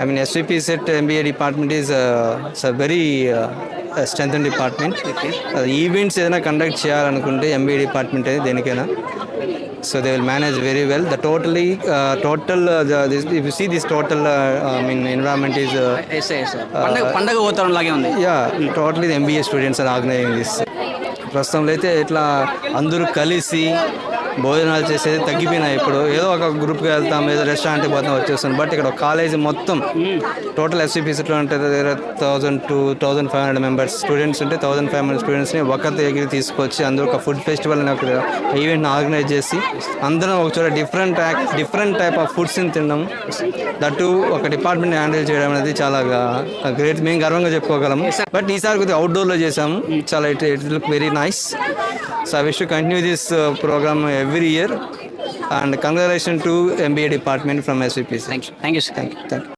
I mean, SVP set MBA department is it's a very strengthened department. Events ఏదైనా conduct చేయాలనుకుంటే MBA department అనేది దేనికైనా. So they will manage very well. The if you see this total, I mean, environment is. పండగ పోతాం లాగే ఉంది. Yeah, totally the MBA students are organizing this. ప్రస్తుతంలో అయితే ఇట్లా అందరూ కలిసి భోజనాలు చేసేది తగ్గిపోయినాయి. ఇప్పుడు ఏదో ఒక గ్రూప్కి వెళ్తాం, ఏదో రెస్టారెంట్కి పోతాం, వచ్చేస్తాం. బట్ ఇక్కడ కాలేజ్ మొత్తం టోటల్ ఎస్సీపీసీలో ఉంటే 1000 to 1500 మెంబర్స్ స్టూడెంట్స్ ఉంటే 1500 స్టూడెంట్స్ని ఒక దగ్గర తీసుకొచ్చి అందరూ ఒక ఫుడ్ ఫెస్టివల్ అని ఒక ఈవెంట్ని ఆర్గనైజ్ చేసి అందరం ఒక చోట డిఫరెంట్ టైప్ ఆఫ్ ఫుడ్స్ని తిన్నాం. దట్టు ఒక డిపార్ట్మెంట్ హ్యాండిల్ చేయడం అనేది చాలా గ్రేట్. మేము గర్వంగా చెప్పుకోగలము. బట్ ఈసారి కొద్దిగా అవుట్డోర్లో చేసాము. చాలా it look very nice. So I wish to continue this program every year, and congratulations to MBA department from SVPC. Thank you. Thank you.